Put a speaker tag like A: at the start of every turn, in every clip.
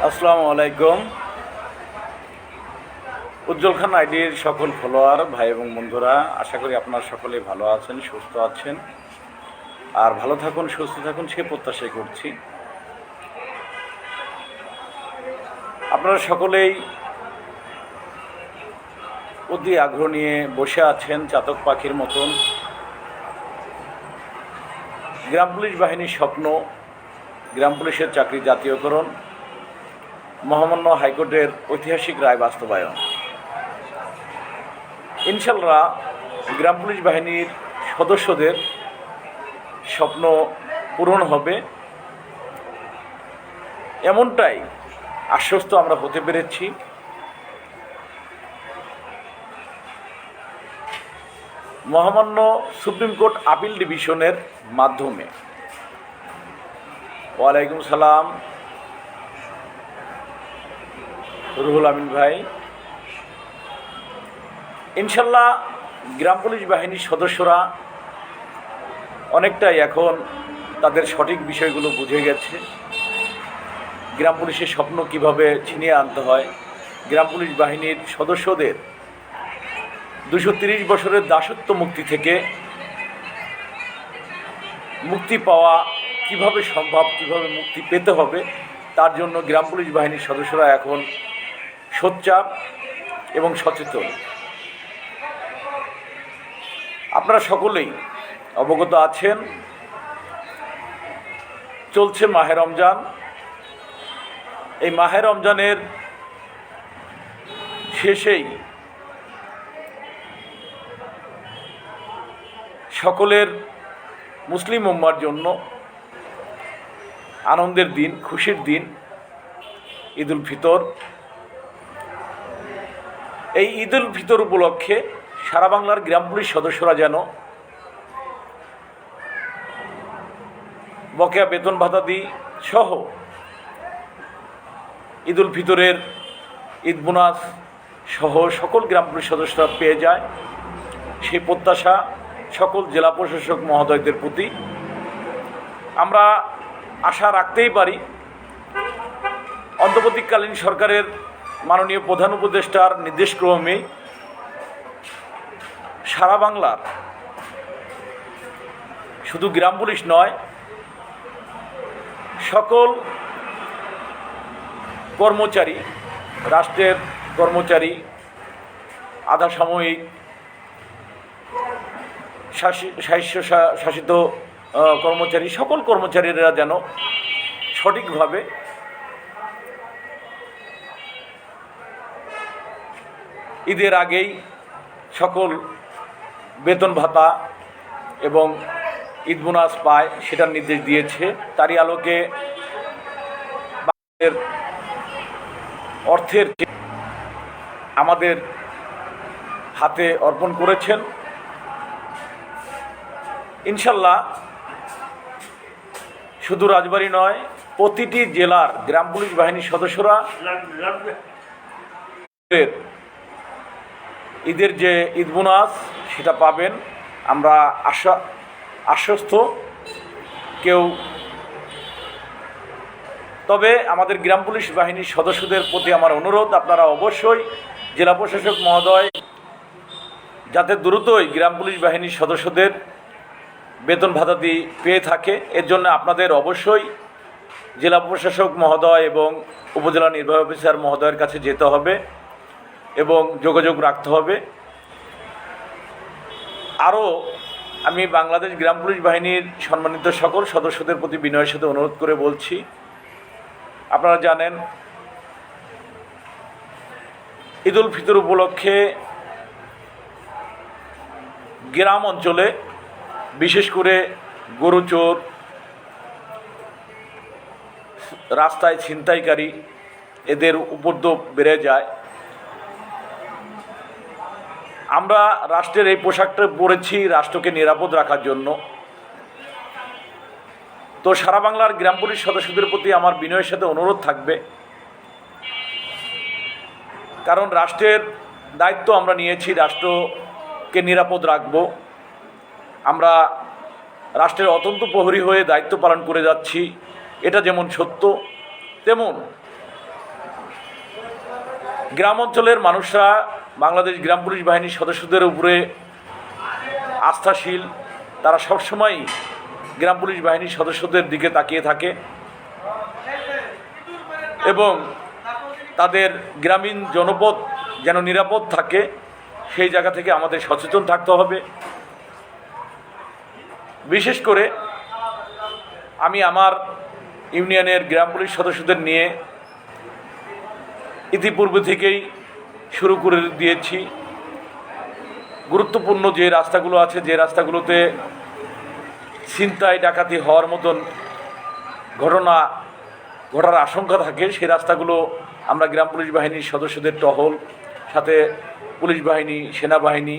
A: আসসালামু আলাইকুম। উজ্জ্বল খান আইডির সকল ফলোয়ার ভাই এবং বন্ধুরা, আশা করি আপনারা সকলেই ভালো আছেন, সুস্থ আছেন, আর ভালো থাকুন, সুস্থ থাকুন সে প্রত্যাশাই করছি। আপনারা সকলেই অতি আগ্রহ নিয়ে বসে আছেন চাতক পাখির মতন। গ্রাম পুলিশ বাহিনীর স্বপ্ন, গ্রাম পুলিশের চাকরি জাতীয়করণ, মহামান্য হাইকোর্টের ঐতিহাসিক রায় বাস্তবায়ন। ইনশাল্লাহ গ্রাম পুলিশ বাহিনীর সদস্যদের স্বপ্ন পূরণ হবে, এমনটাই আশ্বস্ত আমরা হতে পেরেছি। মহামান্য সুপ্রিম কোর্ট আপিল ডিভিশনের মাধ্যমে। ওয়ালাইকুম সালাম রুহুল আমিন ভাই। ইনশাল্লাহ গ্রাম পুলিশ বাহিনীর সদস্যরা অনেকটাই এখন তাদের সঠিক বিষয়গুলো বুঝে গেছে। গ্রাম পুলিশের স্বপ্ন কিভাবে ছিনিয়ে আনতে হয়, গ্রাম পুলিশ বাহিনীর সদস্যদের 230 বছরের দাসত্ব মুক্তি থেকে মুক্তি পাওয়া কিভাবে সম্ভব, কিভাবে মুক্তি পেতে হবে, তার জন্য গ্রাম পুলিশ বাহিনীর সদস্যরা এখন সোচ্চার এবং সচেতন। আপনারা সকলেই অবগত আছেন, চলছে মাহে রমজান। এই মাহে রমজানের শেষেই সকলের মুসলিম উম্মার জন্য আনন্দের দিন, খুশির দিন ঈদুল ফিতর। এই ঈদুল ফিতর উপলক্ষে সারা বাংলার গ্রাম পুলিশ সদস্যরা যেন বকেয়া বেতন ভাতাদি সহ ঈদুল ফিতরের ঈদ বোনাস সহ সকল গ্রাম পুলিশ সদস্যরা পেয়ে যায়, সেই প্রত্যাশা সকল জেলা প্রশাসক মহোদয়দের প্রতি। আমরা আশা রাখতেই পারি অন্তর্বর্তীকালীন সরকারের মাননীয় প্রধান উপদেষ্টার নির্দেশক্রমে সারা বাংলার শুধু গ্রাম পুলিশ নয়, সকল কর্মচারী, রাষ্ট্রের কর্মচারী, আধা সাময়িক, স্বায়ত্তশাসিত কর্মচারী, সকল কর্মচারীরা যেন সঠিকভাবে ঈদের আগেই সকল বেতন ভাতা এবং ঈদ বোনাস পায়, সেটার নির্দেশ দিয়েছে। তারই আলোকে অর্থের আমাদের হাতে অর্পণ করেছেন। ইনশাল্লাহ শুধু রাজবাড়ী নয়, প্রতিটি জেলার গ্রাম পুলিশ বাহিনীর সদস্যরা ঈদের যে ঈদ বোনাস সেটা পাবেন, আমরা আশ্বস্ত। কেউ তবে আমাদের গ্রাম পুলিশ বাহিনীর সদস্যদের প্রতি আমার অনুরোধ, আপনারা অবশ্যই জেলা প্রশাসক মহোদয় যাতে দ্রুতই গ্রাম পুলিশ বাহিনীর সদস্যদের বেতন ভাতাদি পেয়ে থাকে, এর জন্য আপনাদের অবশ্যই জেলা প্রশাসক মহোদয় এবং উপজেলা নির্বাহী অফিসার মহোদয়ের কাছে যেতে হবে এবং যোগাযোগ রাখতে হবে। আরও আমি বাংলাদেশ গ্রাম পুলিশ বাহিনীর সম্মানিত সকল সদস্যদের প্রতি বিনয়ের সাথে অনুরোধ করে বলছি, আপনারা জানেন ঈদুল ফিতর উপলক্ষে গ্রাম অঞ্চলে বিশেষ করে গরু চোর, রাস্তায় ছিনতাইকারী, এদের উপদ্রব বেড়ে যায়। আমরা রাষ্ট্রের এই পোশাকটা পরেছি রাষ্ট্রকে নিরাপদ রাখার জন্য। তো সারা বাংলার গ্রাম পুলিশ সদস্যদের প্রতি আমার বিনয়ের সাথে অনুরোধ থাকবে, কারণ রাষ্ট্রের দায়িত্ব আমরা নিয়েছি, রাষ্ট্রকে নিরাপদ রাখব। আমরা রাষ্ট্রের অত্যন্ত প্রহরী হয়ে দায়িত্ব পালন করে যাচ্ছি, এটা যেমন সত্য, তেমন গ্রাম অঞ্চলের মানুষরা বাংলাদেশ গ্রাম পুলিশ বাহিনীর সদস্যদের উপরে আস্থাশীল। তারা সবসময় গ্রাম পুলিশ বাহিনীর সদস্যদের দিকে তাকিয়ে থাকে এবং তাদের গ্রামীণ জনপদ যেন নিরাপদ থাকে সেই জায়গা থেকে আমাদের সচেতন থাকতে হবে। বিশেষ করে আমি আমার ইউনিয়নের গ্রাম পুলিশ সদস্যদের নিয়ে ইতিপূর্বে থেকেই শুরু করে দিয়েছি। গুরুত্বপূর্ণ যে রাস্তাগুলো আছে, যে রাস্তাগুলোতে ছিনতাই ডাকাতি হওয়ার মতন ঘটনা ঘটার আশঙ্কা থাকে, সেই রাস্তাগুলো আমরা গ্রাম পুলিশ বাহিনীর সদস্যদের টহল, সাথে পুলিশ বাহিনী, সেনাবাহিনী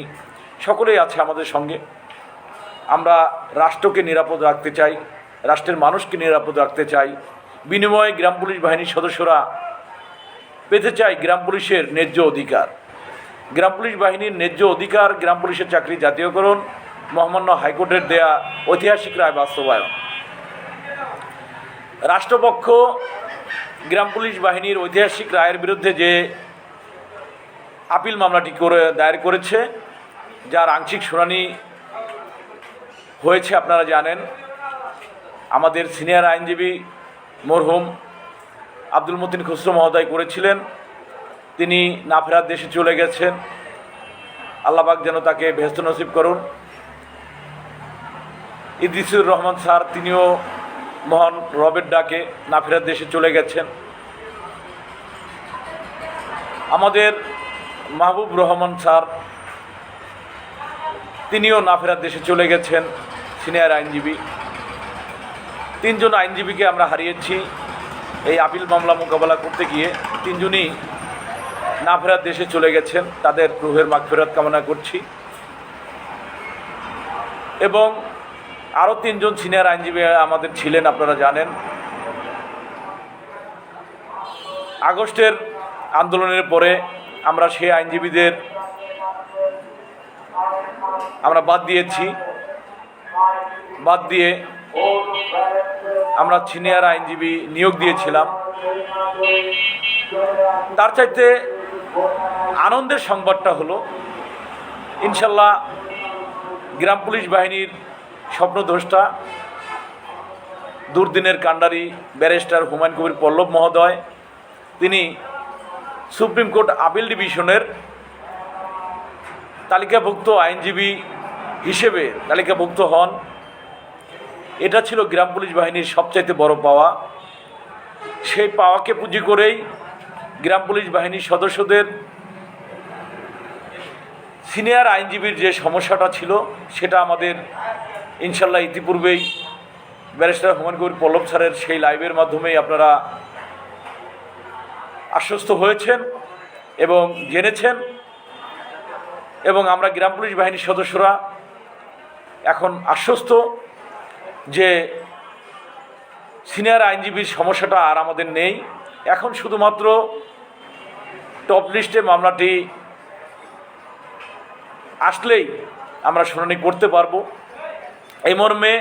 A: সকলেই আছে আমাদের সঙ্গে। আমরা রাষ্ট্রকে নিরাপদ রাখতে চাই, রাষ্ট্রের মানুষকে নিরাপদ রাখতে চাই। বিনিময়ে গ্রাম পুলিশ বাহিনীর সদস্যরা পেতে চাই গ্রাম পুলিশের ন্যায্য অধিকার। গ্রাম পুলিশ বাহিনীর ন্যায্য অধিকার, গ্রাম পুলিশের চাকরি জাতীয়করণ, মহামান্য হাইকোর্টের দেয়া ঐতিহাসিক রায় বাস্তবায়ন। রাষ্ট্রপক্ষ গ্রাম পুলিশ বাহিনীর ঐতিহাসিক রায়ের বিরুদ্ধে যে আপিল মামলাটি দায়ের করেছে, যার আংশিক শুনানি হয়েছে আপনারা জানেন। আমাদের সিনিয়র আইনজীবী মরহুম আব্দুল মতিন খুসরো মহোদয় করেছিলেন। তিনি না ফেরার দেশে চলে গেছেন, আল্লাহ পাক যেন তাকে বেহেশত নসিব করুন। ইদ্রিসুর রহমান স্যার, তিনিও মহান রবের ডাকে না ফেরার দেশে চলে গেছেন। আমাদের মাহবুব রহমান স্যার, তিনিও না ফেরার দেশে চলে গেছেন, সিনিয়র আইনজীবী। তিনজন আইনজীবীকে আমরা হারিয়েছি এই আপিল মামলা মোকাবেলা করতে গিয়ে। তিনজনই না ফেরার দেশে চলে গেছেন, তাদের রুহের মাগফিরাত কামনা করছি। এবং আরও তিনজন সিনিয়র আইনজীবী আমাদের ছিলেন, আপনারা জানেন। আগস্টের আন্দোলনের পরে আমরা সেই আইনজীবীদের আমরা বাদ দিয়েছি। বাদ দিয়ে আমরা সিনিয়র আইনজীবী নিয়োগ দিয়েছিলাম। তার চাইতে আনন্দের সংবাদটা হলো, ইনশাল্লাহ গ্রাম পুলিশ বাহিনীর স্বপ্নদ্রষ্টা, দুর্দিনের কাণ্ডারি ব্যারিস্টার হুমায়ুন কবির পল্লব মহোদয়, তিনি সুপ্রিম কোর্ট আপিল ডিভিশনের তালিকাভুক্ত আইনজীবী হিসেবে তালিকাভুক্ত হন। এটা ছিল গ্রাম পুলিশ বাহিনীর সবচাইতে বড় পাওয়া। সেই পাওয়াকে পুঁজি করেই গ্রাম পুলিশ বাহিনীর সদস্যদের সিনিয়র আইনজীবীর যে সমস্যাটা ছিল, সেটা আমাদের ইনশাল্লাহ ইতিপূর্বেই ব্যারিস্টার হুমায়ুন কবির পল্লব স্যারের সেই লাইভের মাধ্যমেই আপনারা আশ্বস্ত হয়েছেন এবং জেনেছেন। এবং আমরা গ্রাম পুলিশ বাহিনীর সদস্যরা এখন আশ্বস্ত যে সিনিয়র আইনজীবীর সমস্যাটা আর আমাদের নেই। এখন শুধুমাত্র টপ লিস্টে মামলাটি আসলেই আমরা শুনানি করতে পারবো। এই মর্মে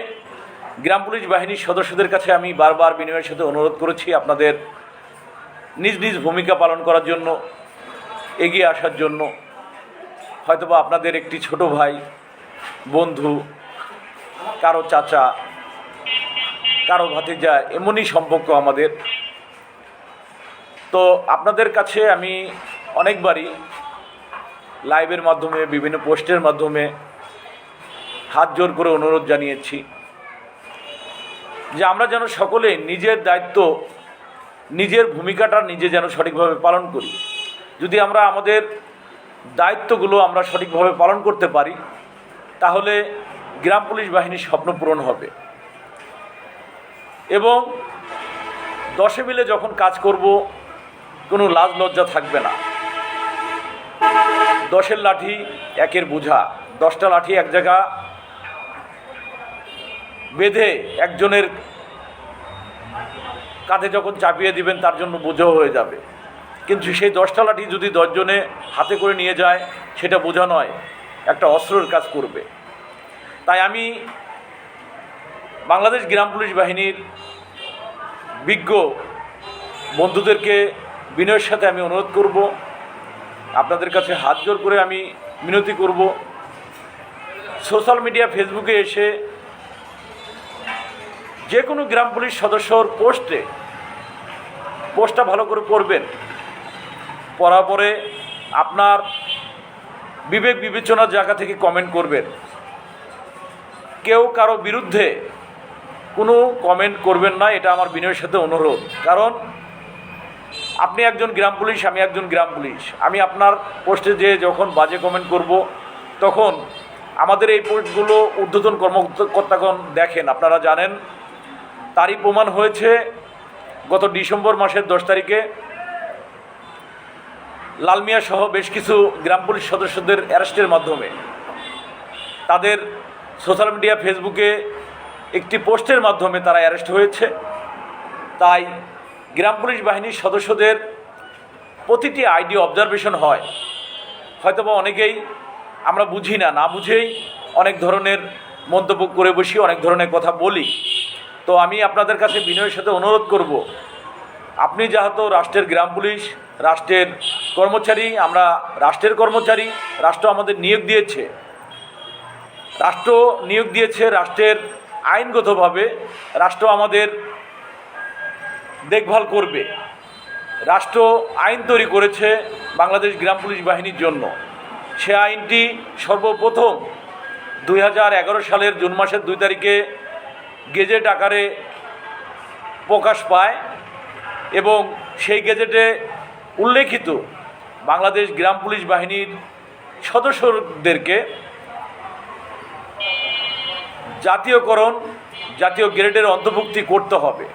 A: গ্রাম পুলিশ বাহিনীর সদস্যদের কাছে আমি বারবার বিনয়ের সাথে অনুরোধ করেছি আপনাদের নিজ নিজ ভূমিকা পালন করার জন্য, এগিয়ে আসার জন্য। হয়তোবা আপনাদের একটি ছোট ভাই, বন্ধু, কারো চাচা, কারো ভাতিজা, এমনই সম্পর্ক আমাদের। তো আপনাদের কাছে আমি অনেকবারই লাইভের মাধ্যমে, বিভিন্ন পোস্টের মাধ্যমে হাত জোর করে অনুরোধ জানিয়েছি যে আমরা যেন সকলে নিজের দায়িত্ব, নিজের ভূমিকাটা নিজে যেন সঠিকভাবে পালন করি। যদি আমরা আমাদের দায়িত্বগুলো আমরা সঠিকভাবে পালন করতে পারি, তাহলে গ্রাম পুলিশ বাহিনীর স্বপ্ন পূরণ হবে। এবং 10 মিলে যখন কাজ করব, কোনো লাজ লজ্জা থাকবে না। 10-এর লাঠি 1-এর বোঝা, 10টা লাঠি এক জায়গা বেঁধে একজনের কাঁধে যখন চাপিয়ে দিবেন, তার জন্য বোঝাও হয়ে যাবে। কিন্তু সেই 10টা লাঠি যদি 10 জনে হাতে করে নিয়ে যায়, সেটা বোঝা নয়, একটা অস্ত্রের কাজ করবে। তাই আমি বাংলাদেশ গ্রাম পুলিশ বাহিনীর বিজ্ঞ বন্ধুদেরকে বিনয়ের সাথে আমি অনুরোধ করব আপনাদের কাছে হাত জোর করে আমি মিনতি করব, সোশ্যাল মিডিয়া ফেসবুকে এসে যে কোনো গ্রাম পুলিশ সদস্যর পোস্টটা ভালো করে পড়বেন। পড়ার পরে আপনার বিবেক বিবেচনার জায়গা থেকে কমেন্ট করবেন। কেউ কারো বিরুদ্ধে কোনো কমেন্ট করবেন না, এটা আমার বিনয়ের সাথে অনুরোধ। কারণ আপনি একজন গ্রাম পুলিশ, আমি একজন গ্রাম পুলিশ। আমি আপনার পোস্টে যে যখন বাজে কমেন্ট করব, তখন আমাদের এই পোস্টগুলো ঊর্ধ্বতন কর্মকর্তাগণ দেখেন, আপনারা জানেন। তারই প্রমাণ হয়েছে গত ডিসেম্বর মাসের 10 তারিখে লালমিয়া সহ বেশ কিছু গ্রাম পুলিশ সদস্যদের অ্যারেস্টের মাধ্যমে তাদের সোশ্যাল মিডিয়া ফেসবুকে একটি পোস্টের মাধ্যমে তারা অ্যারেস্ট হয়েছে। তাই গ্রাম পুলিশ বাহিনীর সদস্যদের প্রতিটি আইডি অবজারভেশন হয়। হয়তোবা অনেকেই আমরা বুঝি না বুঝেই অনেক ধরনের মন্তব্য করে বসি, অনেক ধরনের কথা বলি। তো আমি আপনাদের কাছে বিনয়ের সাথে অনুরোধ করব, আপনি যেহেতু রাষ্ট্রের গ্রাম পুলিশ, রাষ্ট্রের কর্মচারী, আমরা রাষ্ট্রের কর্মচারী, রাষ্ট্র আমাদের নিয়োগ দিয়েছে, রাষ্ট্রের আইনগতভাবে রাষ্ট্র আমাদের দেখভাল করবে। রাষ্ট্র আইন তৈরি করেছে বাংলাদেশ গ্রাম পুলিশ বাহিনীর জন্য। সে আইনটি সর্বপ্রথম 2011 সালের জুন মাসের 2 তারিখে গেজেট আকারে প্রকাশ পায় এবং সেই গেজেটে উল্লেখিত বাংলাদেশ গ্রাম পুলিশ বাহিনীর সদস্যদেরকে জাতীয় গ্রেডের অন্তর্ভুক্তি করতে হবে।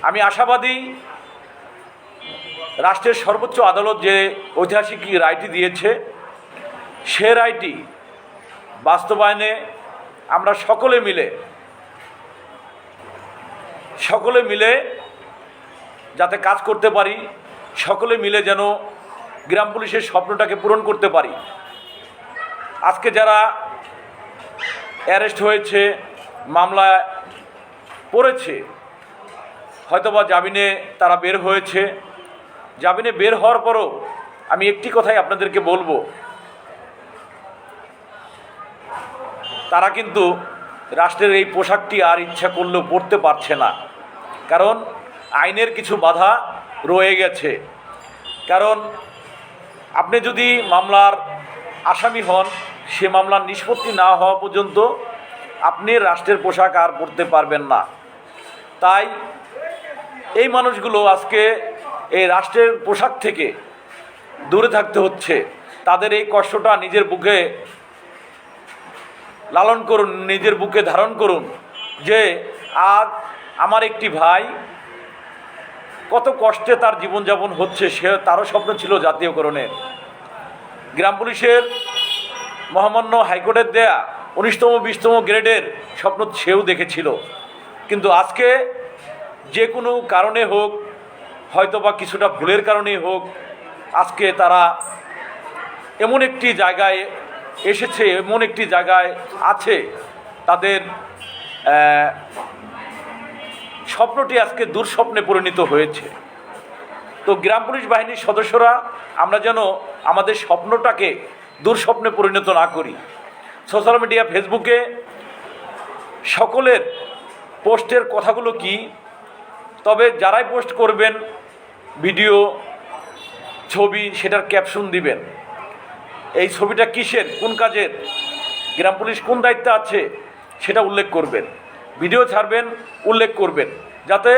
A: আমি আশাবাদী রাষ্ট্রের সর্বোচ্চ আদালত যে ঐতিহাসিক রায়টি দিয়েছে, সে রায়টি বাস্তবায়নে আমরা সকলে মিলে যাতে কাজ করতে পারি, সকলে মিলে যেন গ্রাম পুলিশের স্বপ্নটাকে পূরণ করতে পারি। আজকে যারা অ্যারেস্ট হয়েছে, মামলায় পড়েছে, হয়তোবা জামিনে তারা বের হয়েছে। জামিনে বের হওয়ার পরও আমি একটি কথাই আপনাদেরকে বলবো, তারা কিন্তু রাষ্ট্রের এই পোশাকটি আর ইচ্ছা করলেও পরতে পারছে না। কারণ আইনের কিছু বাধা রয়ে গেছে। কারণ আপনি যদি মামলার আসামি হন, সে মামলার নিষ্পত্তি না হওয়া পর্যন্ত আপনি রাষ্ট্রের পোশাক আর পরতে পারবেন না। তাই এই মানুষগুলো আজকে এই রাষ্ট্রের পোশাক থেকে দূরে থাকতে হচ্ছে। তাদের এই কষ্টটা নিজের বুকে লালন করুন, নিজের বুকে ধারণ করুন যে আজ আমার একটি ভাই কত কষ্টে তার জীবনযাপন হচ্ছে, তারও স্বপ্ন ছিল জাতীয়করণের। গ্রাম পুলিশের মহামান্য হাইকোর্টের দেয়া 19তম 20তম গ্রেডের স্বপ্ন সেও দেখেছিল। কিন্তু আজকে যে কোনো কারণে হোক, হয়তোবা কিছুটা ভুলের কারণেই হোক, আজকে তারা এমন একটি জায়গায় এসেছে, এমন একটি জায়গায় আছে, তাদের স্বপ্নটি আজকে দুঃস্বপ্নে পরিণত হয়েছে। তো গ্রাম পুলিশ বাহিনীর সদস্যরা আমরা যেন আমাদের স্বপ্নটাকে দুঃস্বপ্নে পরিণত না করি। সোশ্যাল মিডিয়া ফেসবুকে সকলের পোস্টের কথাগুলো কি, তবে যারাই পোস্ট করবেন ভিডিও, ছবি, সেটার ক্যাপশন দিবেন। এই ছবিটা কিসের, কোন কাজের, গ্রাম পুলিশ কোন দায়িত্বে আছে সেটা উল্লেখ করবেন। ভিডিও ছাড়বেন, উল্লেখ করবেন, যাতে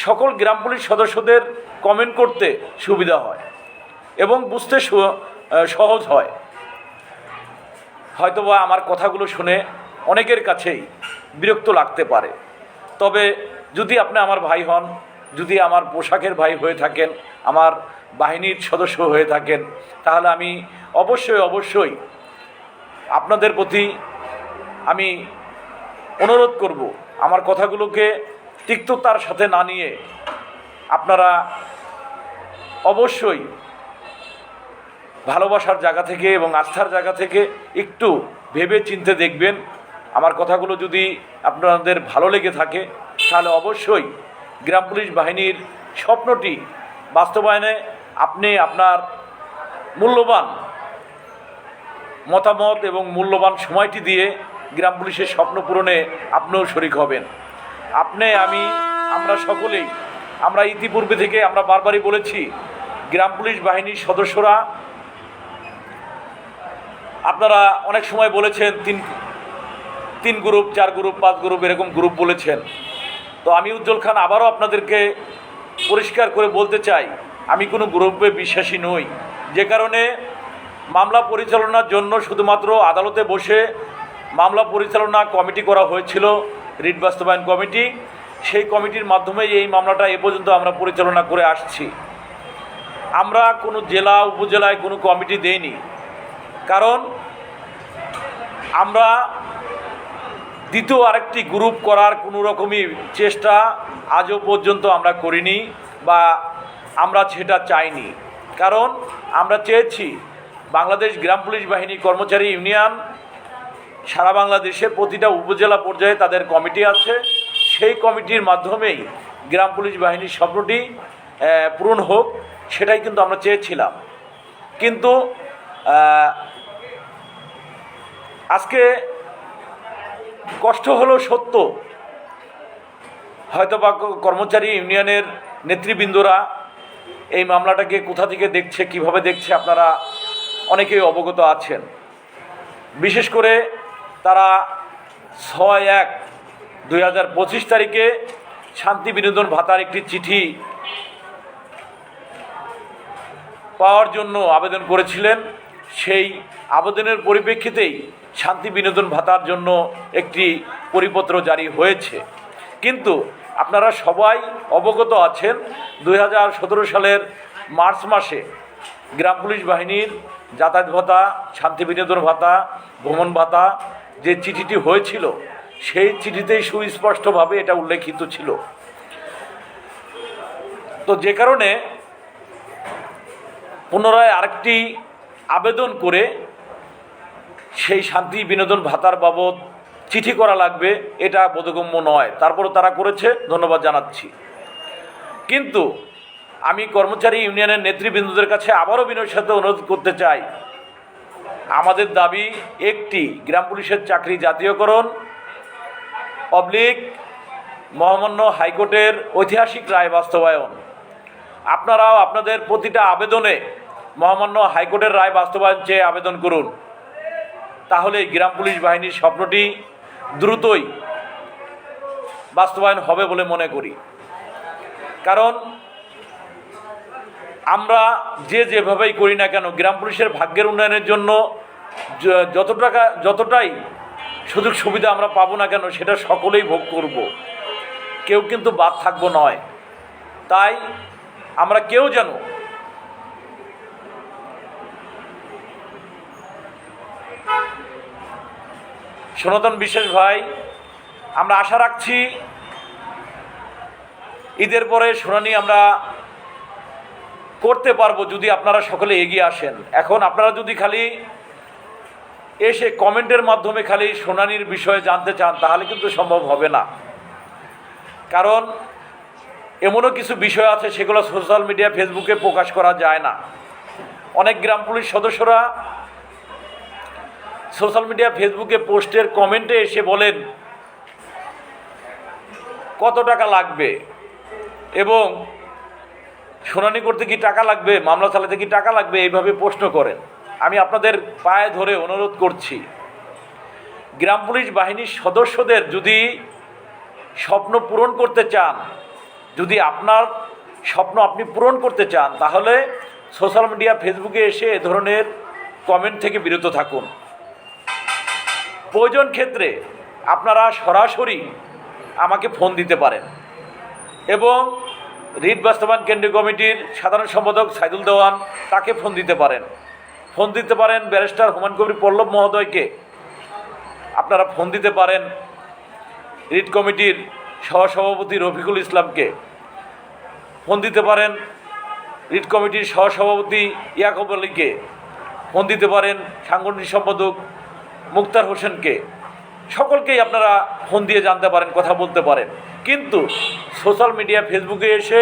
A: সকল গ্রাম পুলিশ সদস্যদের কমেন্ট করতে সুবিধা হয় এবং বুঝতে সহজ হয়। হয়তোবা আমার কথাগুলো শুনে অনেকের কাছেই বিরক্ত লাগতে পারে, তবে যদি আপনি আমার ভাই হন, যদি আমার পোশাকের ভাই হয়ে থাকেন, আমার বাহিনীর সদস্য হয়ে থাকেন, তাহলে আমি অবশ্যই আপনাদের প্রতি আমি অনুরোধ করব, আমার কথাগুলোকে তিক্ততার সাথে না নিয়ে আপনারা অবশ্যই ভালোবাসার জায়গা থেকে এবং আস্থার জায়গা থেকে একটু ভেবে চিন্তে দেখবেন। আমার কথাগুলো যদি আপনাদের ভালো লেগে থাকে, তাহলে অবশ্যই গ্রাম পুলিশ বাহিনীর স্বপ্নটি বাস্তবায়নে আপনি আপনার মূল্যবান মতামত এবং মূল্যবান সময়টি দিয়ে গ্রাম পুলিশের স্বপ্ন পূরণে আপনিও শরিক হবেন। আমরা সকলেই আমরা ইতিপূর্বে থেকে আমরা বারবারই বলেছি, গ্রাম পুলিশ বাহিনীর সদস্যরা আপনারা অনেক সময় বলেছেন তিন গ্রুপ, 4 গ্রুপ, 5 গ্রুপ এরকম গ্রুপ বলেছেন। তো আমি উজ্জ্বল খান আবারও আপনাদেরকে পরিষ্কার করে বলতে চাই, আমি কোনো গ্রুপে বিশ্বাসী নই। যে কারণে মামলা পরিচালনার জন্য শুধুমাত্র আদালতে বসে মামলা পরিচালনা কমিটি করা হয়েছিল, রিট বাস্তবায়ন কমিটি। সেই কমিটির মাধ্যমে এই মামলাটা এ পর্যন্ত আমরা পরিচালনা করে আসছি। আমরা কোনো জেলা উপজেলায় কোনো কমিটি দেইনি, কারণ আমরা দ্বিতীয় আরেকটি গ্রুপ করার কোনো রকমই চেষ্টা আজও পর্যন্ত আমরা করিনি বা আমরা সেটা চাইনি। কারণ আমরা চেয়েছি বাংলাদেশ গ্রাম পুলিশ বাহিনী কর্মচারী ইউনিয়ন সারা বাংলাদেশে প্রতিটা উপজেলা পর্যায়ে তাদের কমিটি আছে। সেই কমিটির মাধ্যমেই গ্রাম পুলিশ বাহিনীর স্বপ্নটি পূরণ হোক, সেটাই কিন্তু আমরা চেয়েছিলাম। কিন্তু আজকে কষ্ট হলো সত্য, হয়তোবা কর্মচারী ইউনিয়নের নেতৃবৃন্দরা এই মামলাটাকে কোথা থেকে দেখছে, কিভাবে দেখছে, আপনারা অনেকেই অবগত আছেন। বিশেষ করে তারা 6/1/2025 তারিখে শান্তি বিনোদন ভাতার একটি চিঠি পাওয়ার জন্য আবেদন করেছিলেন। সেই আবেদনের পরিপ্রেক্ষিতেই শান্তি বিনোদন ভাতার জন্য একটি পরিপত্র জারি হয়েছে। কিন্তু আপনারা সবাই অবগত আছেন, 2017 সালের মার্চ মাসে গ্রাম পুলিশ বাহিনীর যাতায়াত ভাতা, শান্তি বিনোদন ভাতা, ভ্রমণ ভাতা যে চিঠিটি হয়েছিল, সেই চিঠিতেই সুস্পষ্টভাবে এটা উল্লেখিত ছিল। তো যে কারণে পুনরায় আরেকটি আবেদন করে সেই শান্তি বিনোদন ভাতার বাবদ চিঠি করা লাগবে, এটা বোধগম্য নয়। তারপরও তারা করেছে, ধন্যবাদ জানাচ্ছি। কিন্তু আমি কর্মচারী ইউনিয়নের নেতৃবৃন্দদের কাছে আবারও বিনয়ের সাথে অনুরোধ করতে চাই, আমাদের দাবি একটি, গ্রাম পুলিশের চাকরি জাতীয়করণ মহামান্য হাইকোর্টের ঐতিহাসিক রায় বাস্তবায়ন। আপনারাও আপনাদের প্রতিটা আবেদনে মহামান্য হাইকোর্টের রায় বাস্তবায়ন চেয়ে আবেদন করুন, তাহলে গ্রাম পুলিশ বাহিনীর স্বপ্নটি দ্রুতই বাস্তবায়ন হবে বলে মনে করি। কারণ আমরা যেভাবেই করি না কেন, গ্রাম পুলিশের ভাগ্যের উন্নয়নের জন্য যতটাই সুযোগ সুবিধা আমরা পাবো না কেন, সেটা সকলেই ভোগ করব, কেউ কিন্তু বাদ থাকবো নয়। তাই আমরা কেউ যেন সনাতন বিশ্বাস ভাই, আমরা আশা রাখছি ঈদের পরে শুনানি আমরা করতে পারবো যদি আপনারা সকলে এগিয়ে আসেন। এখন আপনারা যদি খালি এসে কমেন্টের মাধ্যমে খালি শুনানির বিষয়ে জানতে চান, তাহলে কিন্তু সম্ভব হবে না। কারণ এমনও কিছু বিষয় আছে সেগুলো সোশ্যাল মিডিয়া, ফেসবুকে প্রকাশ করা যায় না। অনেক গ্রাম পুলিশ সদস্যরা সোশ্যাল মিডিয়া, ফেসবুকে পোস্টের কমেন্টে এসে বলেন কত টাকা লাগবে এবং শুনানি করতে কি টাকা লাগবে, মামলা চালাতে কি টাকা লাগবে, এইভাবে প্রশ্ন করেন। আমি আপনাদের পায়ে ধরে অনুরোধ করছি, গ্রাম পুলিশ বাহিনীর সদস্যদের যদি স্বপ্ন পূরণ করতে চান, যদি আপনার স্বপ্ন আপনি পূরণ করতে চান, তাহলে সোশ্যাল মিডিয়া, ফেসবুকে এসে এ ধরনের কমেন্ট থেকে বিরত থাকুন। প্রয়োজন ক্ষেত্রে আপনারা সরাসরি আমাকে ফোন দিতে পারেন এবং রিট বাস্তবায়ন কেন্দ্রীয় কমিটির সাধারণ সম্পাদক সাইদুল দেওয়ান, তাকে ফোন দিতে পারেন। ব্যারিস্টার হুমায়ুন কবির পল্লব মহোদয়কে আপনারা ফোন দিতে পারেন। রিট কমিটির সহসভাপতি রফিকুল ইসলামকে ফোন দিতে পারেন। রিট কমিটির সহসভাপতি ইয়াকুব আলীকে ফোন দিতে পারেন। সাংগঠনিক সম্পাদক মুক্তার হোসেনকে, সকলকেই আপনারা ফোন দিয়ে জানতে পারেন, কথা বলতে পারেন। কিন্তু সোশ্যাল মিডিয়া, ফেসবুকে এসে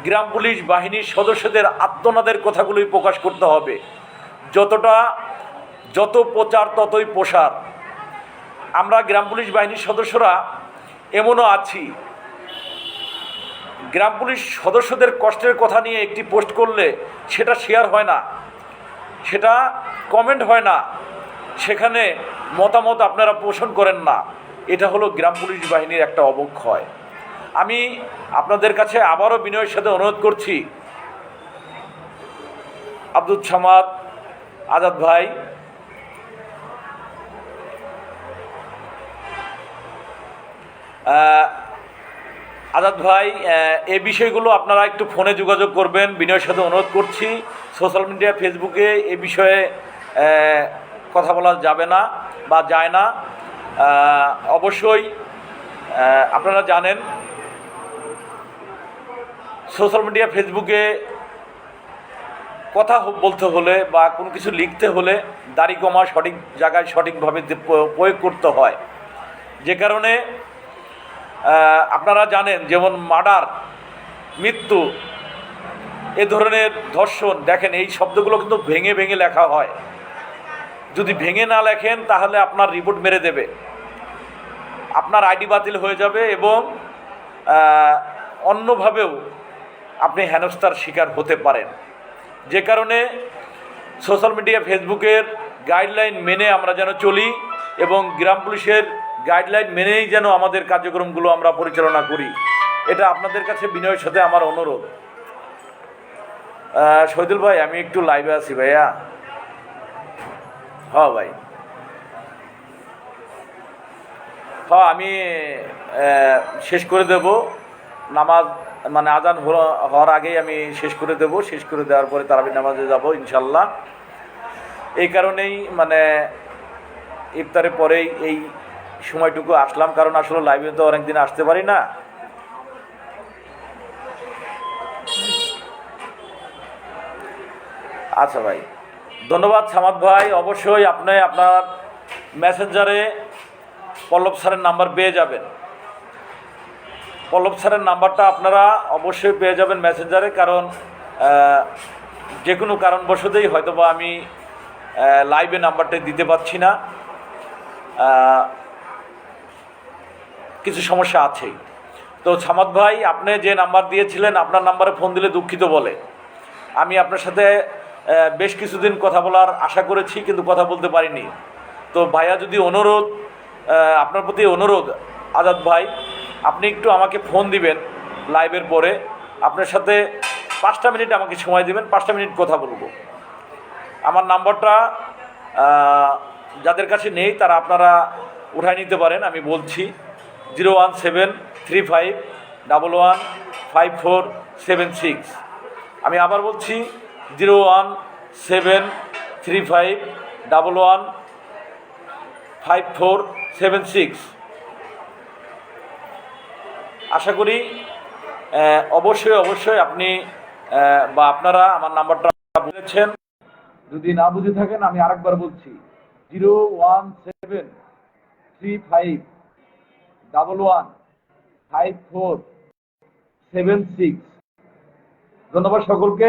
A: গ্রাম পুলিশ বাহিনীর সদস্যদের আত্মনাদের কথাগুলোই প্রকাশ করতে হবে। যত প্রচার ততই প্রসার। আমরা গ্রাম পুলিশ বাহিনীর সদস্যরা এমনও আছি, গ্রাম পুলিশ সদস্যদের কষ্টের কথা নিয়ে একটি পোস্ট করলে সেটা শেয়ার হয় না, সেটা কমেন্ট হয় না, সেখানে মতামত আপনারা পোষণ করেন না। এটা হলো গ্রাম পুলিশ বাহিনীর একটা অবক্ষয়। আমি আপনাদের কাছে আবারও বিনয়ের সাথে অনুরোধ করছি, আব্দুল সামাদ, আজাদ ভাই, এই বিষয়গুলো আপনারা একটু ফোনে যোগাযোগ করবেন, বিনয়ের সাথে অনুরোধ করছি। সোশ্যাল মিডিয়া, ফেসবুকে এ বিষয়ে কথা বলা যাবে না বা যায় না। অবশ্যই আপনারা জানেন, সোশ্যাল মিডিয়া, ফেসবুকে কথা বলতে হলে বা কোনো কিছু লিখতে হলে দাড়ি কমা সঠিক জায়গায় সঠিকভাবে প্রয়োগ করতে হয়। যে কারণে আপনারা জানেন, যেমন মার্ডার, মৃত্যু, এ ধরনের ধর্ষণ, দেখেন এই শব্দগুলো কিন্তু ভেঙে ভেঙে লেখা হয়। যদি ভেঙে না লেখেন তাহলে আপনার রিপোর্ট মেরে দেবে, আপনার আইডি বাতিল হয়ে যাবে এবং অন্যভাবেও আপনি হেনস্থার শিকার হতে পারেন। যে কারণে সোশ্যাল মিডিয়া, ফেসবুকের গাইডলাইন মেনে আমরা যেন চলি এবং গ্রাম পুলিশের গাইডলাইন মেনেই যেন আমাদের কার্যক্রমগুলো আমরা পরিচালনা করি। এটা আপনাদের কাছে বিনয়ের সাথে আমার অনুরোধ। শহীদুল ভাই, আমি একটু লাইভে আছি ভাইয়া। হ্যাঁ ভাই, হ্যাঁ আমি শেষ করে দেব নামাজ, মানে আজান হওয়ার আগেই আমি শেষ করে দেব। শেষ করে দেওয়ার পরে তারাবি নামাজে যাব ইনশাল্লাহ। এই কারণেই মানে ইফতারের পরেই এই সময়টুকু আসলাম, কারণ আসলে লাইভে তো অনেকদিন আসতে পারি না। আচ্ছা ভাই, ধন্যবাদ সামাদ ভাই। অবশ্যই আপনি আপনার মেসেঞ্জারে পল্লব স্যারের নাম্বার পেয়ে যাবেন। পল্লব স্যারের নাম্বারটা আপনারা অবশ্যই পেয়ে যাবেন মেসেঞ্জারে, কারণ যে কোনো কারণবশতই হয়তোবা আমি লাইভে নাম্বারটা দিতে পারছি না, কিছু সমস্যা আছেই। তো সামাদ ভাই, আপনি যে নাম্বার দিয়েছিলেন, আপনার নাম্বারে ফোন দিলে দুঃখিত বলে। আমি আপনার সাথে বেশ কিছুদিন কথা বলার আশা করেছি, কিন্তু কথা বলতে পারিনি। তো ভাইয়া, যদি অনুরোধ, আপনার প্রতি অনুরোধ আজাদ ভাই, আপনি একটু আমাকে ফোন দিবেন লাইভের পরে। আপনার সাথে 5টা মিনিট আমাকে সময় দিবেন, 5টা মিনিট কথা বলবো। আমার নাম্বারটা যাদের কাছে নেই তারা আপনারা উঠায় নিতে পারেন। আমি বলছি 01735115476। আমি আবার বলছি 01735115476। আশা করি অবশ্যই আপনি বা আপনারা আমার নাম্বারটা বুঝেছেন। যদি না বুঝে থাকেন আমি আরেকবার বলছি, 01735115476। ধন্যবাদ সকলকে।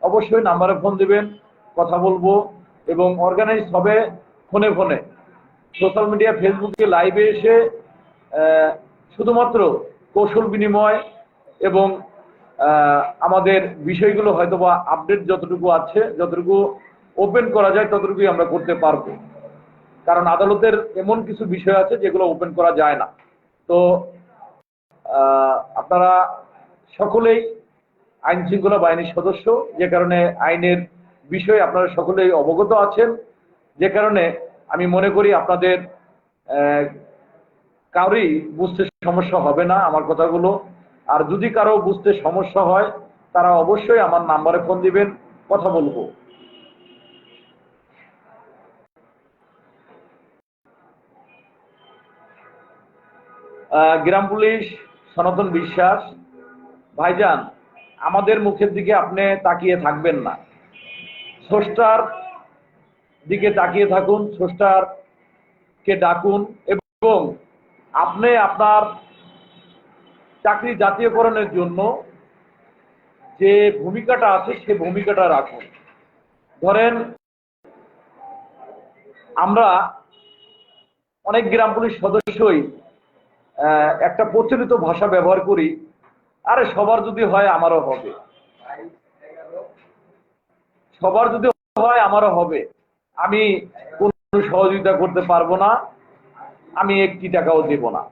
A: অবশ্যই নাম্বারে ফোন দিবেন, কথা বলবো এবং অর্গানাইজ হবে ফোনে ফোনে। সোশ্যাল মিডিয়া, ফেসবুকে লাইভে এসে শুধুমাত্র কৌশল বিনিময় এবং আমাদের বিষয়গুলো হয়তোবা আপডেট যতটুকু আছে, যতটুকু ওপেন করা যায় ততটুকুই আমরা করতে পারবো, কারণ আদালতের এমন কিছু বিষয় আছে যেগুলো ওপেন করা যায় না। তো আপনারা সকলেই আইন শৃঙ্খলা বাহিনীর সদস্য, যে কারণে আইনের বিষয়ে আপনারা সকলেই অবগত আছেন। যে কারণে আমি মনে করি আপনাদের কারোরই বুঝতে সমস্যা হবে না আমার কথাগুলো। আর যদি কারো বুঝতে সমস্যা হয় তারা অবশ্যই আমার নাম্বারে ফোন দিবেন, কথা বলবো। গ্রাম পুলিশ সনাতন বিশ্বাস, ভাইজান আমাদের মুখের দিকে আপনি তাকিয়ে থাকবেন না, স্রষ্টার দিকে তাকিয়ে থাকুন, স্রষ্টার কে ডাকুন এবং আপনি আপনার চাকরি জাতীয়করণের জন্য যে ভূমিকাটা আছে সে ভূমিকাটা রাখুন। ধরেন আমরা অনেক গ্রাম পুলিশ সদস্যই একটা প্রচলিত ভাষা ব্যবহার করি, আরে সবার যদি হয় আমারও হবে, সবার যদি হয় আমারও হবে, আমি কোনো সহযোগিতা করতে পারবো না, আমি একটি টাকাও দেব না।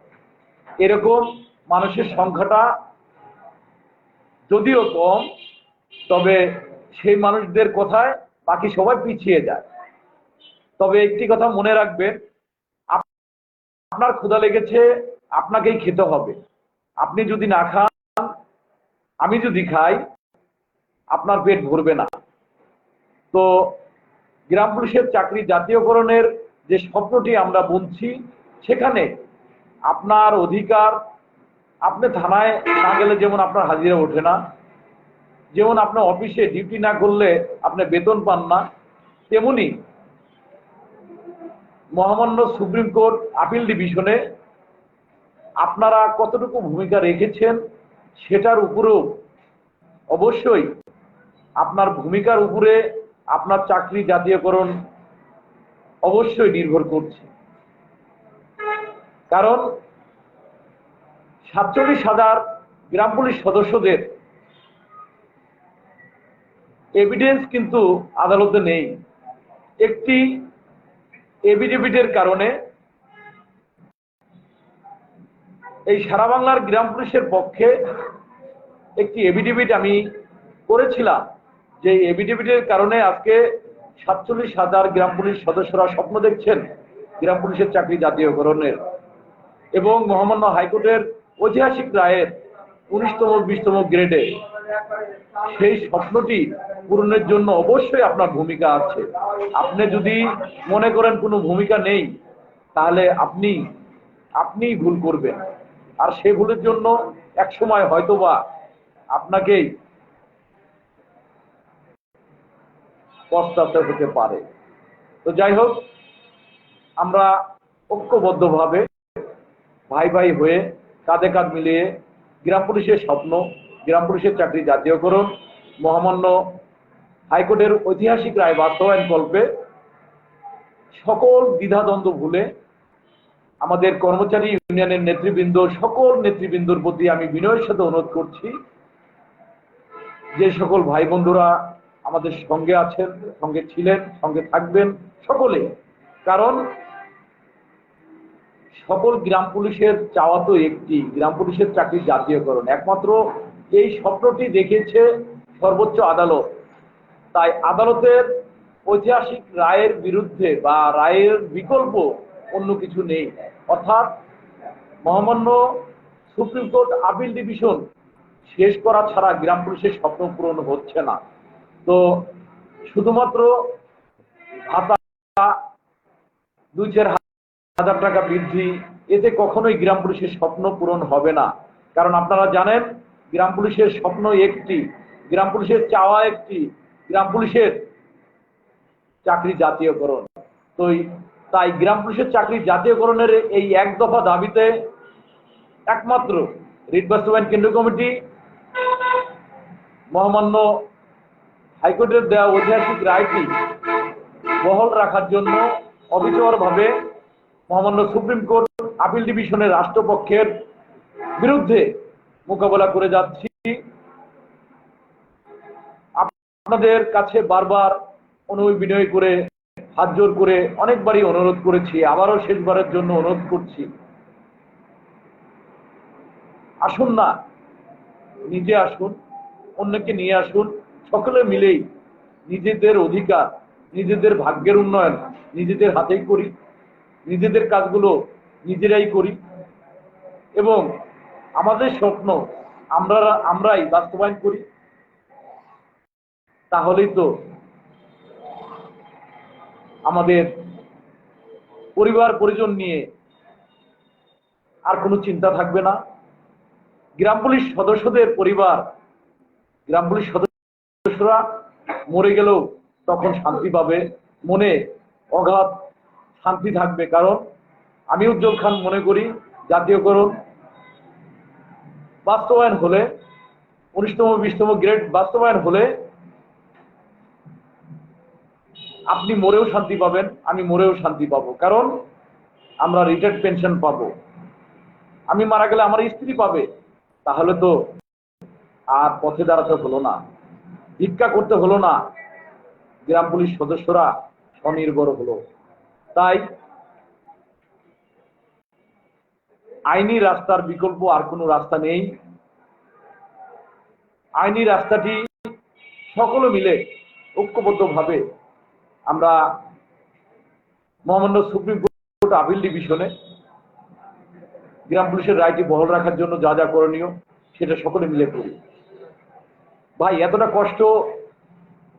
A: এরকম মানুষের সংখ্যাটা যদিও কম, তবে সেই মানুষদের কথায় বাকি সবাই পিছিয়ে যায়। তবে একটি কথা মনে রাখবেন, আপনার ক্ষুধা লেগেছে, আপনাকেই খেতে হবে। আপনি যদি না খান, আমি যদি খাই, আপনার পেট ভরবে না। তো গ্রাম পুলিশের চাকরি জাতীয়করণের যে স্বপ্নটি আমরা বুনছি, সেখানে আপনার অধিকার, আপনি থানায় না গেলে যেমন আপনার হাজিরা ওঠে না, যেমন আপনার অফিসে ডিউটি না করলে আপনি বেতন পান না, তেমনি মহামান্য সুপ্রিম কোর্ট আপিল ডিভিশনে আপনারা কতটুকু ভূমিকা রেখেছেন সেটার উপরেও অবশ্যই আপনার ভূমিকার উপরে আপনার চাকরি জাতীয়করণ অবশ্যই নির্ভর করছে। কারণ 47,000 গ্রাম পুলিশ সদস্যদের এভিডেন্স কিন্তু আদালতে নেই। একটি এফিডেভিটের কারণে এই সারা বাংলার গ্রাম পুলিশের পক্ষে একটি এফিডেভিট আমি করেছিলাম, যে এফিডেভিটের কারণে আজকে 47,000 গ্রাম পুলিশ সদস্যরা স্বপ্ন দেখছেন গ্রাম পুলিশের চাকরি জাতীয়করণের, এবং মহামান্য হাইকোর্টের ঐতিহাসিক রায়ের 19তম 20তম গ্রেডে সেই স্বপ্নটি পূরণের জন্য অবশ্যই আপনার ভূমিকা আছে। আপনি যদি মনে করেন কোনো ভূমিকা নেই, তাহলে আপনি ভুল করবেন, আর সেই ভুলের জন্য একসময় হয়তোবা আপনাকেই পস্তাতে হতে পারে। তো যাই হোক, আমরা ঐক্যবদ্ধভাবে ভাই ভাই হয়ে কাঁধে কাঁধ মিলিয়ে গ্রাম পুলিশের স্বপ্ন, গ্রাম পুলিশের চাকরি জাতীয়করণ, মহামান্য হাইকোর্টের ঐতিহাসিক রায় বাস্তবায়ন কল্পে সকল দ্বিধাদ্বন্দ্ব ভুলে আমাদের কর্মচারী ইউনিয়নের নেতৃবৃন্দ, সকল নেতৃবৃন্দর প্রতি আমি বিনয়ের সাথে অনুরোধ করছি, যে সকল ভাই বন্ধুরা আমাদের সঙ্গে আছেন, সঙ্গে ছিলেন, সঙ্গে থাকবেন সকলে, কারণ সকল গ্রাম পুলিশের চাওয়া তো একটি, গ্রাম পুলিশের চাকরি জাতীয়করণ। একমাত্র এই স্বপ্নটি দেখেছে সর্বোচ্চ আদালত, তাই আদালতের ঐতিহাসিক রায়ের বিরুদ্ধে বা রায়ের বিকল্প অন্য কিছু নেই। অর্থাৎ মহামান্য সুপ্রিম কোর্ট আপিল ডিভিশন শেষ করা ছাড়া গ্রাম পুলিশের স্বপ্ন পূরণ হচ্ছে না। তো শুধুমাত্র ভাতা 2-4 হাজার টাকা বৃদ্ধি, এতে কখনোই গ্রাম পুলিশের স্বপ্ন পূরণ হবে না। কারণ আপনারা জানেন, গ্রাম পুলিশের স্বপ্ন একটি, গ্রাম পুলিশের চাওয়া একটি, গ্রাম পুলিশের চাকরি জাতীয়করণ। তো তাই গ্রাম পুলিশের চাকরি জাতীয়করণের এই এক দফা দাবিতে একমাত্র রিট বাস্তবায়ন কেন্দ্রীয় কমিটি মহামান্য হাইকোর্টের দেওয়া ঐতিহাসিক রায়টি বহাল রাখার জন্য অবিচলভাবে মহামান্য সুপ্রিম কোর্ট আপিল ডিভিশনের রাষ্ট্রপক্ষের বিরুদ্ধে মোকাবেলা করে যাচ্ছি। আপনাদের কাছে বারবার অনুনয় বিনয় করে, হাত জোর করে অনেকবারই অনুরোধ করেছি, আবারও শেষবারের জন্য অনুরোধ করছি, আসুন না, নিজে আসুন, অন্যকে নিয়ে আসুন, সকলে মিলেই নিজেদের অধিকার, নিজেদের ভাগ্যের উন্নয়ন নিজেদের হাতেই করি, নিজেদের কাজগুলো নিজেরাই করি, এবং আমাদের স্বপ্ন আমরাই বাস্তবায়ন করি। তাহলেই তো আমাদের পরিবার পরিজন নিয়ে আর কোনো চিন্তা থাকবে না। গ্রাম পুলিশ সদস্যদের পরিবার, গ্রাম পুলিশ সদস্যরা মরে গেলেও তখন শান্তি পাবে, মনে অগাধ শান্তি থাকবে। কারণ আমি উজ্জ্বল খান মনে করি, জাতীয়করণ বাস্তবায়ন হলে 19তম 20তম গ্রেড বাস্তবায়ন হলে আপনি মরেও শান্তি পাবেন, আমি মরেও শান্তি পাবো, কারণ আমরা রিটায়ার্ড পেনশন পাবো। আমি মারা গেলে আমার স্ত্রী পাবে। তাহলে তো আর পথে দাঁড়াতে হলো না, ভিক্ষা করতে হলো না, গ্রাম পুলিশ সদস্যরা স্বনির্ভর হলো। তাই আইনি রাস্তার বিকল্প আর কোনো রাস্তা নেই। আইনি রাস্তাটি সকলে মিলে ঐক্যবদ্ধভাবে আমরা মহামান্য সুপ্রিম কোর্ট আপিল ডিভিশনে গ্রাম পুলিশের রায়টি বহাল রাখার জন্য যা যা করণীয় সেটা সকলে মিলে করি। ভাই এতটা কষ্ট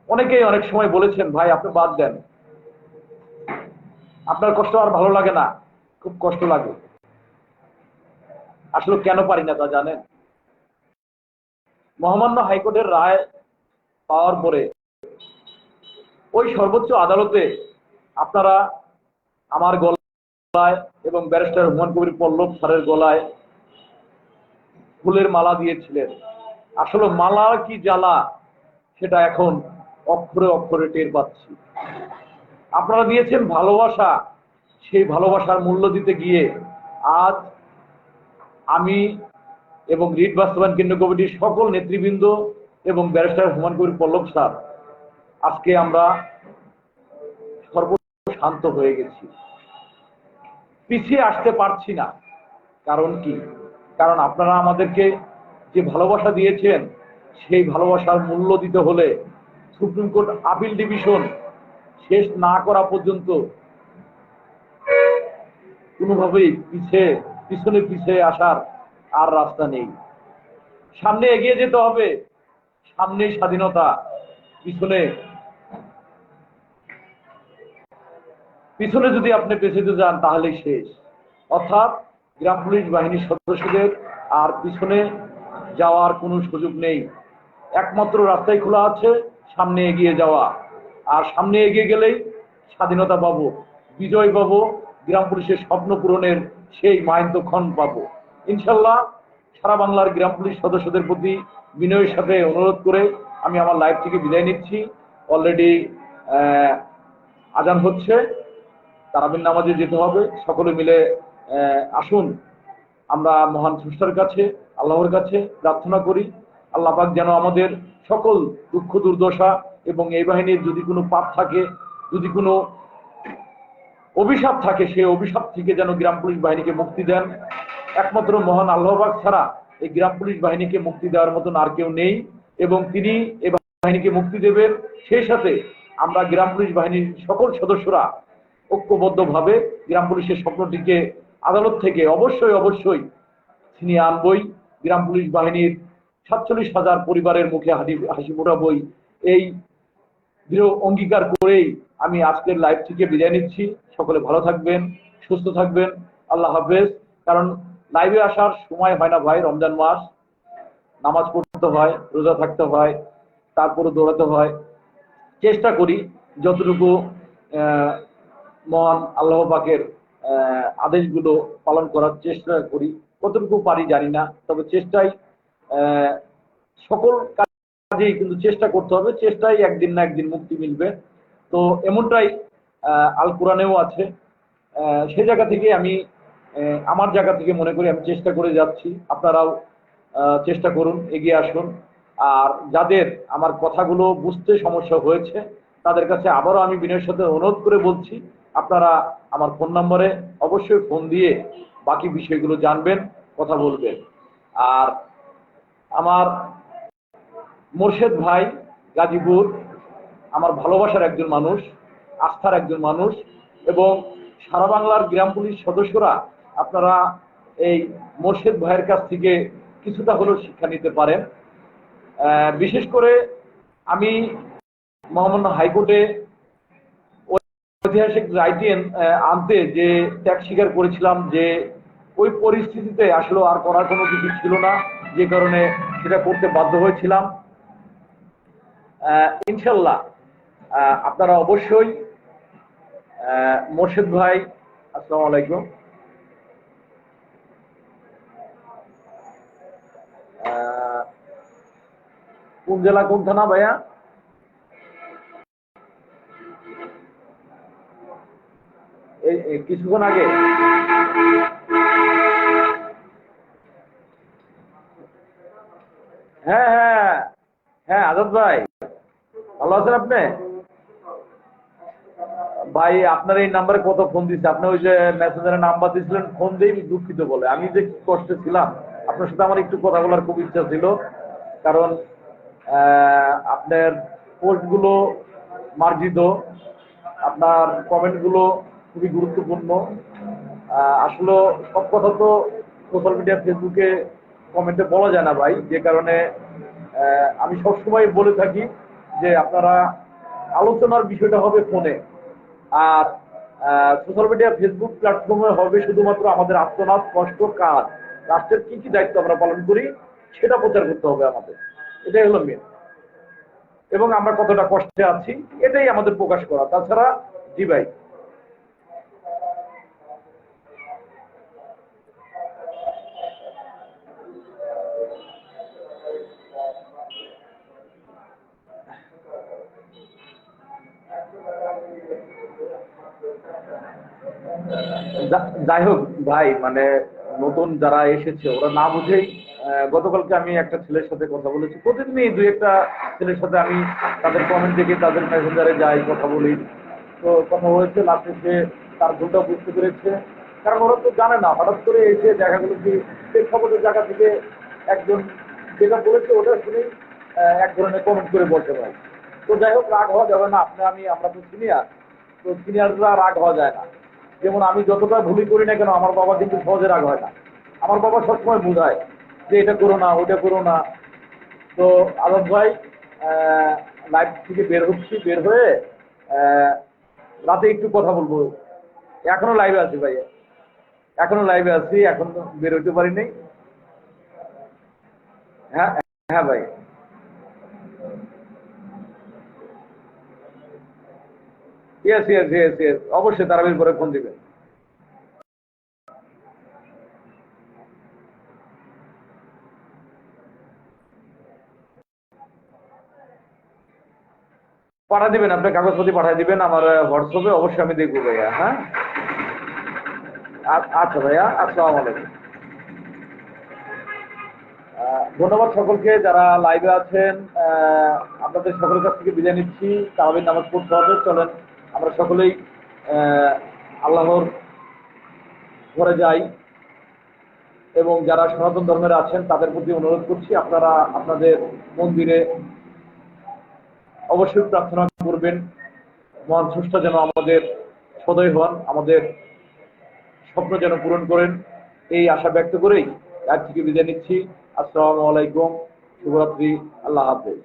A: অনেকেই অনেক সময় বলেছেন, ভাই আপনি বাদ দেন, আপনার কষ্ট আর ভালো লাগে না, খুব কষ্ট লাগে। আসলে কেন পারি না তা জানেন? মহামান্য হাইকোর্টের রায় পাওয়ার পরে ওই সর্বোচ্চ আদালতে আপনারা আমার গলায় এবং ব্যারিস্টার হুমায়ুন কবির পল্লব স্যারের গলায় ফুলের মালা দিয়েছিলেন। আসলে মালা কি জ্বালা সেটা এখন অক্ষরে অক্ষরে টের পাচ্ছি। আপনারা দিয়েছেন ভালোবাসা, সেই ভালোবাসার মূল্য দিতে গিয়ে আজ আমি এবং রিট বাস্তবায়ন কেন্দ্র কমিটির সকল নেতৃবৃন্দ এবং ব্যারিস্টার হুমায়ুন কবির পল্লব স্যার আজকে আমরা সর্বশান্ত হয়ে গেছি, পিছিয়ে আসতে পারছি না। কারণ কি? কারণ আপনারা আমাদেরকে যে ভালোবাসা দিয়েছেন সেই ভালোবাসার মূল্য দিতে হলে সুপ্রিম কোর্ট আপিল ডিভিশন শেষ না করা পর্যন্ত কোনোভাবেই পিছনে পিছিয়ে আসার আর রাস্তা নেই। সামনে এগিয়ে যেতে হবে, সামনেই স্বাধীনতা, পিছনে যদি আপনি পেছাতে যান তাহলেই শেষ। অর্থাৎ গ্রাম পুলিশ বাহিনীর সদস্যদের আর পিছনে যাওয়ার কোনো সুযোগ নেই। একমাত্র রাস্তাই খোলা আছে, সামনে এগিয়ে যাওয়া। আর সামনে এগিয়ে গেলেই স্বাধীনতা পাবো, বিজয় পাবো, গ্রাম পুলিশের স্বপ্ন পূরণের সেই মাহেন্দ্রক্ষণ পাবো ইনশাল্লাহ। সারা বাংলার গ্রাম পুলিশ সদস্যদের প্রতি বিনয়ের সাথে অনুরোধ করে আমি আমার লাইভ থেকে বিদায় নিচ্ছি। অলরেডি আজান হচ্ছে, তারাবির নামাজে যেতে হবে। সকলে মিলে আসুন আমরা মহান স্রষ্টার কাছে, আল্লাহর কাছে প্রার্থনা করি, আল্লাহ পাক যেন আমাদের সকল দুঃখ দুর্দশা এবং এই বাহিনীর যদি কোনো পাপ থাকে, যদি কোনো অভিশাপ থাকে, সেই অভিশাপ থেকে যেন গ্রাম পুলিশ বাহিনীকে মুক্তি দেন। একমাত্র মহান আল্লাহ পাক ছাড়া এই গ্রাম পুলিশ বাহিনীকে মুক্তি দেওয়ার মতন আর কেউ নেই, এবং তিনি এই বাহিনীকে মুক্তি দেবেন। সেই সাথে আমরা গ্রাম পুলিশ বাহিনীর সকল সদস্যরা ঐক্যবদ্ধভাবে গ্রাম পুলিশের স্বপ্নটিকে আদালত থেকে অবশ্যই ছিনিয়ে আনবই। গ্রাম পুলিশ বাহিনীর ৪৭,০০০ পরিবারের মুখে হাসি ফোটাবই, এই দৃঢ় অঙ্গীকার করেই আমি আজকের লাইভ থেকে বিদায় নিচ্ছি। সকলে ভালো থাকবেন, সুস্থ থাকবেন, আল্লাহ হাফেজ। কারণ লাইভে আসার সময় হয় না ভাই, রমজান মাস, নামাজ পড়তে হয়, রোজা থাকতে হয়, তারপরে দৌড়াতে হয়। চেষ্টা করি যতটুকু মহান আল্লাহ পাকের আদেশগুলো পালন করার চেষ্টা করি, কতটুকু পারি জানি না, তবে চেষ্টাই সকল কাজেই কিন্তু চেষ্টা করতে হবে, চেষ্টাই একদিন না একদিন মুক্তি মিলবে। তো এমনটাই আল কোরআনেও আছে। সেই জায়গা থেকে আমি আমার জায়গা থেকে মনে করি আমি চেষ্টা করে যাচ্ছি, আপনারাও চেষ্টা করুন, এগিয়ে আসুন। আর যাদের আমার কথাগুলো বুঝতে সমস্যা হয়েছে তাদের কাছে আবারও আমি বিনয়ের সাথে অনুরোধ করে বলছি, আপনারা আমার ফোন নম্বরে অবশ্যই ফোন দিয়ে বাকি বিষয়গুলো জানবেন, কথা বলবেন। আর আমার মোর্শেদ ভাই গাজীপুর আমার ভালোবাসার একজন মানুষ, আস্থার একজন মানুষ, এবং সারা বাংলার গ্রাম পুলিশ সদস্যরা আপনারা এই মোর্শেদ ভাইয়ের কাছ থেকে কিছুটা হলেও শিক্ষা নিতে পারেন। বিশেষ করে আমি মহামান্য হাইকোর্টে ঐতিহাসিক রায়টি আনতে যে ত্যাগ স্বীকার করেছিলাম, যে ওই পরিস্থিতিতে আসলে আর করার কোনো কিছু ছিল না, যে কারণে সেটা করতে বাধ্য হয়েছিলাম। ইনশাল্লাহ আপনারা অবশ্যই মোর্শেদ ভাই, আসসালামু আলাইকুম, কোন জেলা কোন থানা ভাইয়া? এই কিছুক্ষণ আগে? হ্যাঁ হ্যাঁ হ্যাঁ, আজাদ ভাই ভালো আছেন আপনি? ভাই আপনার এই নাম্বারে কত ফোন দিচ্ছে, আপনি ওই যে মেসেঞ্জারে নাম্বার দিয়েছিলেন, ফোন দিই দুঃখিত বলে। আমি যে কি কষ্টে ছিলাম, আপনার সাথে আমার একটু কথা বলার খুব ইচ্ছা ছিল। কারণ আপনার পোস্টগুলো মার্জিত, আপনার কমেন্টগুলো খুবই গুরুত্বপূর্ণ। আসলে সব কথা তো সোশ্যাল মিডিয়া ফেসবুকে কমেন্টে বলা যায় না ভাই, যে কারণে আমি সবসময় বলে থাকি যে আপনারা আলোচনার বিষয়টা হবে ফোনে, আর সোশ্যাল মিডিয়া ফেসবুক প্ল্যাটফর্মে হবে শুধুমাত্র আমাদের আত্মনাদ, কষ্ট, কাজ, রাষ্ট্রের কি কি দায়িত্ব আমরা পালন করি সেটা প্রচার করতে হবে আমাদের। এটাই হলো মেন। এবং আমরা কতটা কষ্টে আছি এটাই আমাদের প্রকাশ করা, তাছাড়া জি ভাই। যাই হোক ভাই, মানে নতুন যারা এসেছে ওরা না বুঝেই গতকালকে আমি একটা ছেলের সাথে কথা বলেছি, প্রতিদিনই দুই একটা ছেলের সাথে আমি তাদের কমেন্ট দেখে তাদের মেসেঞ্জারে যাই, কথা বলি। তো কথা হয়েছে, লাস্টে সে তার ভুলটা বুঝতে পেরেছে। কারণ ওরা তো জানে না, হঠাৎ করে এসে দেখা গেল কি প্রেক্ষাপটের জায়গা থেকে একজন যেটা বলেছে ওটা শুনেই এক ধরনের কমেন্ট করে বলতে পারে। তো যাই হোক, রাগ হওয়া যাবে না। আমরা তো সিনিয়র, তো সিনিয়ররা রাগ হওয়া যায় না। যেমন আমি যতটা ভুলই করি না কেন, আমার বাবা কিন্তু সহজে রাগ হয় না। আমার বাবা সবসময় বোঝায় যে এটা করো না, ওইটা করো না। তো আলম ভাই, লাইভ থেকে বের হচ্ছি, বের হয়ে আহ, রাতে একটু কথা বলবো। এখনো লাইভে আছি ভাই, এখনো লাইভে আছি, এখন তো বের হইতে পারি নাই। হ্যাঁ হ্যাঁ ভাই। ইয়েস ইয়েস ইয়েস ইয়েস, অবশ্যই তারাবির পরে ফোন দিবেন। পাঠা দিবেন, আপনার কাগজপত্র পাঠিয়ে দিবেন আমার হোয়াটসঅ্যাপে, অবশ্যই আমি দেখবো ভাইয়া। হ্যাঁ আচ্ছা ভাইয়া, আসসালামু আলাইকুম। ধন্যবাদ সকলকে যারা লাইভে আছেন। আপনাদের সকলের কাছ থেকে বিদায় নিচ্ছি। তারাবির নামাজ পড়তে হবে, চলেন আমরা সকলেই আল্লাহর ঘরে যাই। এবং যারা সনাতন ধর্মের আছেন তাদের প্রতি অনুরোধ করছি, আপনারা আপনাদের মন্দিরে অবশ্যই প্রার্থনা করবেন, মহান স্রষ্টা যেন আমাদের সদয় হন, আমাদের স্বপ্ন যেন পূরণ করেন, এই আশা ব্যক্ত করেই আজ থেকে বিদায় নিচ্ছি। আসসালামু আলাইকুম, শুভরাত্রি, আল্লাহ হাফেজ।